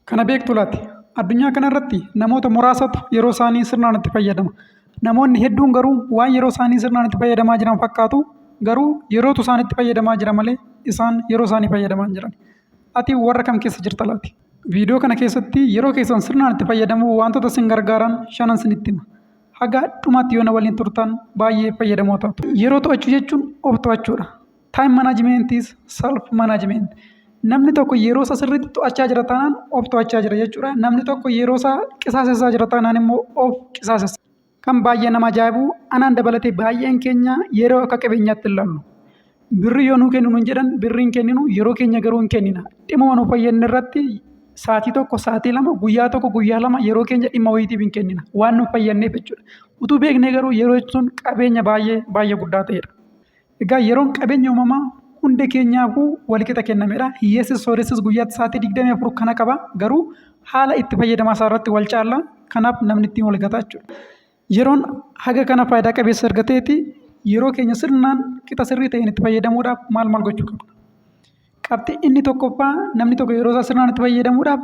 Kana beektu laati. Addunyaa kanarratti namoota muraasatu yeroo isaanii sirnaan itti fayyadama. Namoonni hedduun garuu waan yeroo isaanii sirnaan itti fayyadamaa jiran fakkaatu garuu yerootu isaan itti fayyadamaa jira malee isaan yeroo isaanii fayyadamaa hin jiran. Ati warra kam keessa jirta laati? Viidiyoo kana keessatti yeroo keessan sirnaan itti fayyadamuu wantoota isin gargaaran shanan isinitti hima. Haga dhumaatti yoo na waliin turtan baay'ee fayyadamoo taatu. Yeroo to'achuu jechuun of to'achuudha. Time management is self management. Namni tokko yeroo isaa sirriitti to'achaa jira taanaan of to'achaa jira jechuudha. Namni tokko yeroo isaa qisaasessaa jira taanaan immoo of qisaasessa. Kan baay'ee nama ajaa'ibu anaan dabalatee baay'een keenya yeroo akka qabeenyaatti ilaallu. Birri yoo nuu kenninu hin jedhan birri hin kenninu yeroo keenya garuu hin kennina. Dhimma nu fayyadne irratti sa'aatii tokko sa'aatii lama guyyaa tokko guyyaa lama yeroo keenya dhimma wayiitiif hin kennina. Waan nu fayyadneef jechuudha. Utuu beeknee garuu yeroo sun qabeenya baay'ee guddaa ta'edha. Egaa yeroon qabeenya uumamaa hunda keenyaafuu walqixa kennamedha. Hiyyeessis sooressis guyyaatti sa'aatii 24 kana qaba. Garuu haala itti fayyadamaa isaa irratti wal caala. Kanaaf namni ittiin wal gata jechuudha. Yeroon haga kana faayidaa qabeessa erga ta'eeti yeroo keenya sirnaan qixa sirrii ta'een itti fayyadamuudhaaf maal gochuu qabna? Qabxii inni tokkoffaa namni tokko yeroo isaa sirnaan itti fayyadamuudhaaf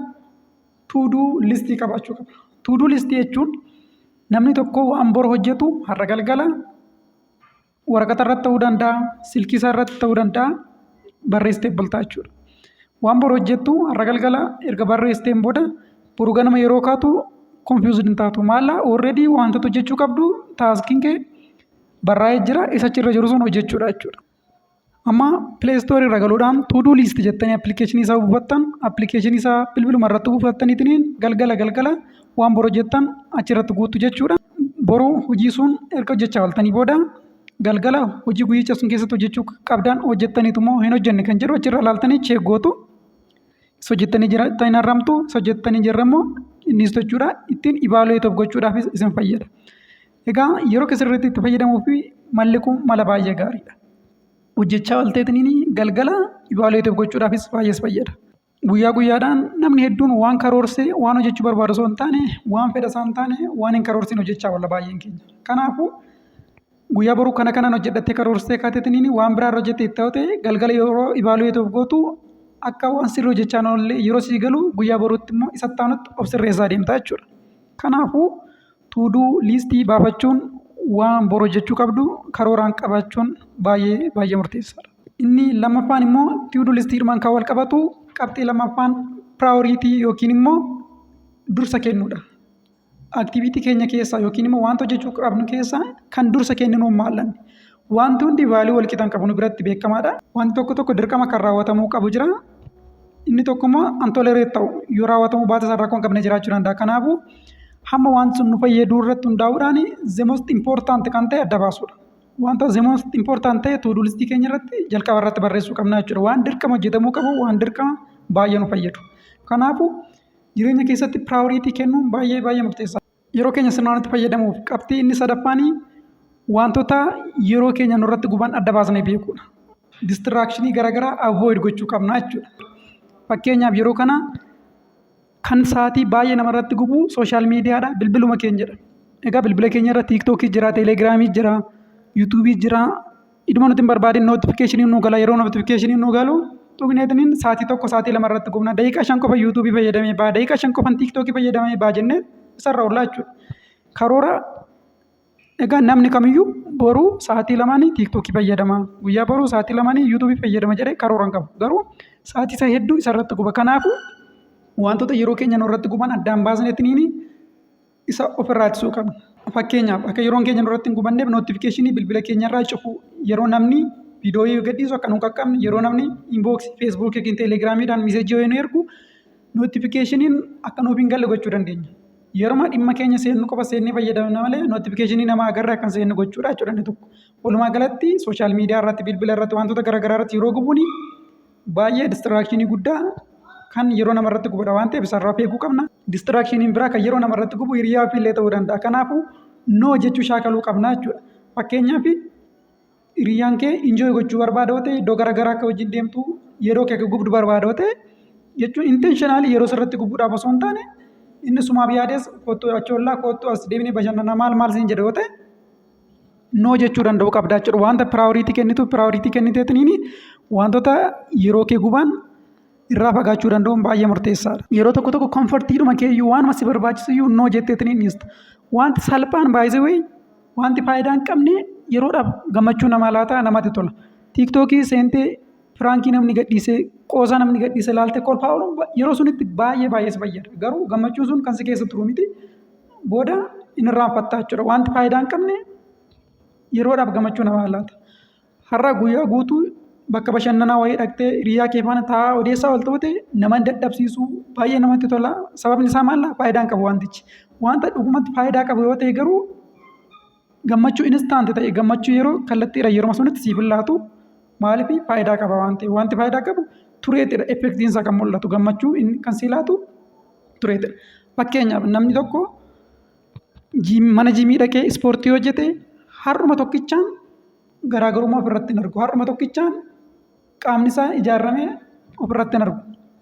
tuuduu listii qabaachuu qaba. Tuuduu listii jechuun namni tokko waan bor hojjetu har'a galgala waraqata irratti ta'uu danda'a, silkii isaa irratti ta'uu danda'a, barreessitee bultaa jechuudha. Waan bor hojjettu har'a galgala erga barreessiteen booda boru ganama yeroo kaatu konfiyuuzid hin taatu. Maallaa already wantoota hojjechuu qabdu taaskiin kee barraa'ee jira isa achirra jiru sun hojjechuudha jechuudha. Amma pileestoorii irra galuudhaan tuuduu liistii jettanii appilikeeshinii isaa buufattan appilikeeshinii isaa bilbiluma irratti buufattaniitiin galgala waan bor hojjettan achirratti guuttu jechuudha. Boruu hojii sun erga hojjechaa ooltanii booda galgala hojii guyyicha sun keessatti hojjechuu qabdan hojjettaniitu moo hin hojjenne kan jedhu achirra ilaaltanii cheeggootu isa hojjettanii jirtan arramtu isa hojjettanii jirra immoo innis jechuudha ittiin ibaaluyeetoof gochuudhaafis isin fayyada. Egaa yeroo keessatti itti fayyadamuu fi malli kun mala baay'ee gaariidha. Hojjechaa oolteetiniin galgala ibaaluyeetoof gochuudhaafis baay'ees fayyada. Guyyaa guyyaadhaan namni hedduun waan karoorsee waan hojjechuu barbaadu osoo hin taane waan fedha isaa hin taane waan hin karoorsin hojjechaa oolla baay'een keenya. Kanaafuu guyyaa boruu kanaan hojjedhattee karoorsee kaateetiniin waan biraa hojjettee itti ta'ute galgala yeroo ibaaluyeetoof gootu akka waan sirrii hojjechaa oollee yeroo sii galu guyyaa boruutti immoo isa taanutti of sirreessaa deemta jechuudha. Kanaafuu tuuduu liistii baafachuun waan bor hojjechuu qabdu karooraan qabaachuun baay'ee murteessaadha. Inni lammaffaan immoo tuuduu liistiidhumaan kan wal qabatu qabxii lammaffaan piraayoriitii yookiin immoo dursa kennuudha. Aktiviitii keenya keessaa yookiin immoo wanta hojjechuu qabnu keessaa kan dursa kenninu maallanni? Wanti hundi vaalii wal qixan qabu nu biratti beekamaadha. Wanti tokko dirqama kan raawwatamuu qabu jira. Inni tokko immoo antolereet ta'u yoo raawwatamuu baate isaa rakkoo hin qabne jiraachuu danda'a. Kanaafuu hamma waan sun nu fayyaduu irratti hundaa'uudhaan the most important kan ta'e adda baasuudha. Wanta the most important ta'e tuuduu listii keenya irratti jalqaba irratti barreessuu qabna jechuudha. Waan dirqama hojjetamuu qabu waan dirqama baay'ee nu fayyadu. Kanaafuu jireenya keessatti piraayoriitii kennuun baay'ee murteessaadha. Yeroo keenya sirnaan itti fayyadamuuf qabxii inni sadaffaan wantoota yeroo keenya nurratti guban adda baasnee beekuudha. Distiraakshini garaagaraa avoid gochuu qabna jechuudha. Fakkeenyaaf yeroo kana kan sa'aatii baay'ee namarratti gubu sooshaal miidiyaadha bilbiluma keenyadha. Egaa bilbila keenya irra tiiktookii jira, teelegiraamii jira, yuutuubii jira. Iduma nuti hin barbaadin nootifikeeshinii nu gala yeroo nootifikeeshinii nu galu tuqneetiniin sa'aatii tokko sa'aatii lama irratti gubna. Daqiiqaa 5 qofa yuutuubii fayyadamee baa daqiiqaa 5 qofa tiiktookii fayyadamee baa jennee isarra oolla jechuudha. Karoora egaa namni kamiyyuu boruu sa'aatii lamaanii tiiktookii fayyadama. Guyyaa boruu sa'aatii lamaanii yuutuubii fayyadama jedhee karoora hin qabu. Garuu sa'aatii isaa hedduu isarratti guba. Kanaafuu wantoota yeroo keenya nurratti guban addaan baasneetiniin isa ofirraa ittisuu qabna. Fakkeenyaaf akka yeroon keenya nurratti hin gubanneef nootifikeeshinii bilbila keenyarraa cufu yeroo namni viidiyoo gadhiisu akka nu qaqqabne yeroo namni inbooksii feesbuukii yookiin teelegiraamiidhaan miseejii yoo nu ergu nootifikeeshiniin akka nuuf hin galle gochuu dandeenya. Yeroo dhimma keenya seennu qofa seennee fayyadamna malee nootifikeeshinii nama agarra akkan seennu gochuudha jechuudha inni tokko. Walumaa galatti sooshaal miidiyaa irratti bilbila irratti wantoota garaagaraa irratti yeroo gubuun baay'ee distiraakshini guddaa kan yeroo namarratti gubudha waan ta'eef isarraa beekuu qabna. Distiraakshiniin biraa kan yeroo namarratti gubu hiriyaa illee ta'uu danda'a. Kanaafuu noo jechuu shaakaluu qabna jechuudha. Fakkeenyaaf hiriyaan kee injooy gochuu barbaadoo ta'e iddoo garaagaraa akka wajjin deemtu yeroo kee akka gubdu barbaadoo ta'e jechuun intenshinaalii yeroo sirratti gubuudhaaf osoo hin taane inni sumaaf yaadees kottu achoollaa kottu as deemnee bashannana maal siin jedhe yoo ta'e noo jechuu danda'uu qabda jechuudha. Wanta piraayoriitii kennitu piraayoriitii kenniteetiniin wantoota yeroo kee guban irraa fagaachuu danda'uun baay'ee murteessaadha. Yeroo tokko tokko komfortiidhuma keeyyuu waanuma si barbaachisu iyyuu noo jetteetiin hin dhiista. Wanti salphaan baay'isee wayii wanti faayidaa hin qabne yeroodhaaf gammachuu namaa laata namatti tola. Tiiktookii seentee firaankii namni gadhiisee qoosaa namni gadhiisee laaltee kolfaa oolu yeroo sunitti baay'ee si fayyada. Garuu gammachuun sun kan si keessa turu miti booda inni irraanfattaa jechuudha. Wanti faayidaa hin qabne yeroodhaaf gammachuu namaa laata. Har'a guyyaa guutuu bakka bashannanaa wayii dhaqxee hiriyaa kee faana taa'aa odeessaa ol ta'ute nama dadhabsiisu baay'ee namatti tola. Sababni isaa maal? Faayidaa hin qabu wantichi. Wanta dhugumatti faayidaa qabu yoo ta'e garuu gammachuu instaanti ta'e gammachuu yeroo kallattiidha yeroo sunitti siif laatu maaliif faayidaa qaba waan ta'eef wanti faayidaa qabu tureetidha effektiin isaa kan mul'atu gammachuu kan si laatu tureetidha. Fakkeenyaaf namni tokko mana jiimii dhaqee ispoortii hojjete har'uma tokkichaan garaagarummaa ofirratti hin argu. Har'uma tokkichaan qaamni isaa ijaarramee ofirratti hin argu.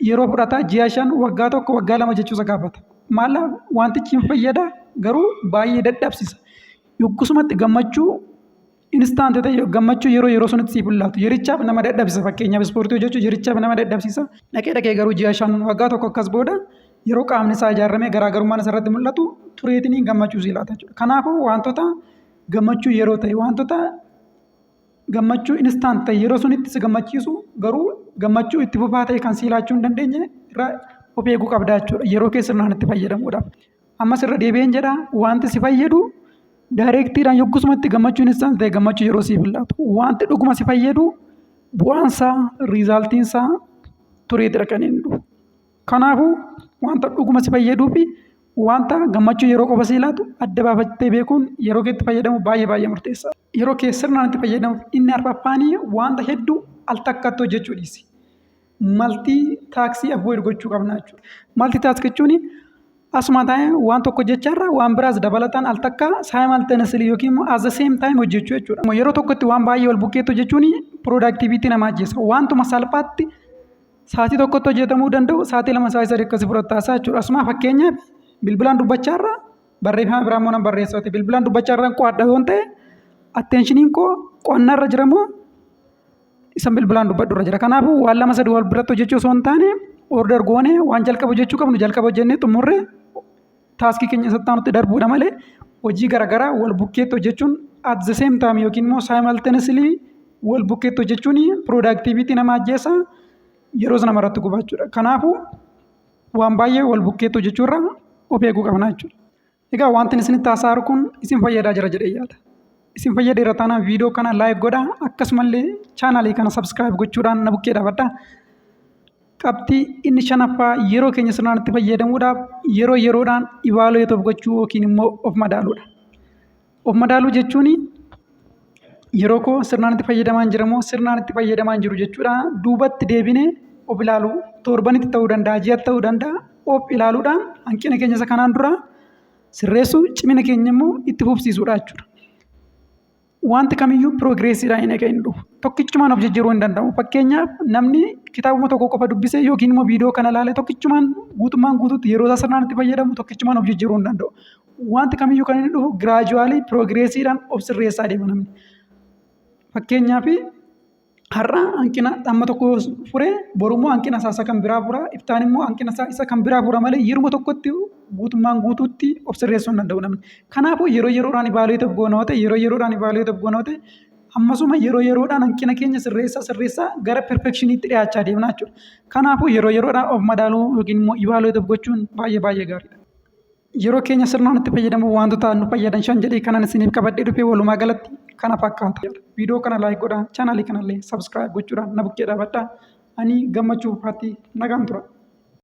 Yeroo fudhataa ji'a 5 waggaa 1 waggaa 2 jechuusa gaafata. Maalaaf wantichi hin fayyada garuu baay'ee dadhabsiisa. Yoggusumatti gammachuu instaanti ta'e gammachuu yeroo sunitti siif laatu yerichaaf nama dadhabsiisa. Fakkeenyaaf ispoortii hojjechuu yerichaaf nama dadhabsiisa. Dhaqee garuu ji'a 5 waggaa 1 akkas booda yeroo qaamni isaa ijaaramee garaagarummaan isarratti mul'atu tureetiin gammachuu si laata jechuudha. Kanaafuu wantoota gammachuu yeroo ta'e wantoota gammachuu instaanti ta'e yeroo sunitti si gammachiisu garuu gammachuu itti fufaa ta'e kan si laachuu hin dandeenye irraa of eeguu qabda jechuudha. Yeroo keessa sirnaan itti fayyadamuudhaaf. Ammas irra deebi'een jedha wanti si fayyadu daayireektiidhaan yoggusumatti gammachuun instaanti ta'e gammachuu yeroo siif laatu. Wanti dhuguma si fayyadu bu'aansaa riizaaltiinsaa tureetidha kan inni dhufu. Kanaafuu wanta dhuguma si fayyaduu fi wanta gammachuu yeroo qofa si laatu adda baafattee beekuun yeroo keetti fayyadamu baay'ee murteessaadha. Yeroo keessa sirnaan itti fayyadamuuf inni arfaffaanii wanta hedduu al takkatti hojjechuu dhiisi. Maltii taaksii avoid gochuu qabna jechuudha. Maltii taaksii jechuun asuma taa'ee waan tokko jechaarra waan biraas dabalataan al takka simultaneously yookiin immoo at the same time hojjechuu jechuudha. Yeroo tokkotti waan baay'ee wal bukkeetti hojjechuun productivity namaa ajjeessa. Wantuma salphaatti sa'aatii tokkotti hojjetamuu danda'u sa'aatii 2 sa'aatii 3 akkasii fudhattaasaa jechuudha. Asuma fakkeenyaaf bilbilaan dubbachaarra barreeffama biraa immoo nan barreessate bilbilaan dubbachaarra qo'adha yoo ta'e attenshiniin koo qo'annaarra jira moo isan bilbilaan dubbadhurra jira. Kanaafuu waan 2-3 wal biratti hojjechuu osoo hin taane order goone waan jalqaba hojjechuu qabnu jalqaba hojjennee xumurree taaskii keenya sattaanutti darbuudha malee hojii garaagaraa wal bukkeetti hojjechuun at the same time yookiin immoo simultaneously wal bukkeetti hojjechuun productivity nama ajjeessa yeroo sana maratti gubachuudha. Kanaafuu waan baay'ee wal bukkeetti hojjechuurra of eeguu qabna jechuudha. Egaa wanti isinitti haasa'u kun isin fayyadaa jira jedhee yaada. Isin fayyadeera taanaan viidiyoo kana laayik godhaa akkasumallee chaanaalii kana sabskiraayib gochuudhaan na bukkee dhaabadhaa. Qabxii inni 5ffaa yeroo keenya sirnaan itti fayyadamuudhaaf yeroodhaan ibaaloo gochuu yookiin immoo of madaaluudha. Of madaaluu jechuun yeroo koo sirnaan itti fayyadamaan jira moo sirnaan itti fayyadamaan jiru jechuudha. Duubatti deebinee of ilaaluu torbanitti ta'uu danda'a ji'atti ta'uu danda'a of ilaaluudhaan hanqina keenya isa kanaan dura sirreessuu cimina keenya immoo itti fufsiisuudha jechuudha. Wanti kamiyyuu piroogreesiidhaan hin eegalu dhufu. Tokkichumaan of jijjiiruu hin danda'amu. Fakkeenyaaf namni kitaabuma tokko qofa dubbisee yookiin immoo viidiyoo kana ilaalee tokkichumaan guutuutti yeroo isaa sirnaan itti fayyadamu tokkichumaan of jijjiiruu hin danda'u. Wanti kamiyyuu kan inni dhufu giraajuwaalii piroogreesiidhaan of sirreessaa deema namni. Fakkeenyaaf har'a hanqina amma tokko furee borummoo hanqina isaa kan biraa fura iftaan immoo hanqina isaa kan biraa fura malee yeruma tokkotti guutuutti of sirreessuu hin danda'u namni. Kanaafuu yeroodhaan ibaaluutu goonoote ammasuma yeroodhaan hanqina keenya sirreessaa gara perfekshiniitti dhiyaachaa deemna jechuudha. Kanaafuu yeroodhaan of madaaluu yookiin immoo ibaaluutu gochuun baay'ee gaariidha. Yeroo keenya sirnaan itti fayyadamu wantoota nu fayyadan 5 jedhee kanan isiniif qabadhee dhufee walumaa galatti kana fakkaata. Viidiyoo kana laayik godhaa chaanaalii kanallee sabskiraayib gochuudhaan na bukkee dhaabadhaa. Ani gammachuu faatti nagaan tura.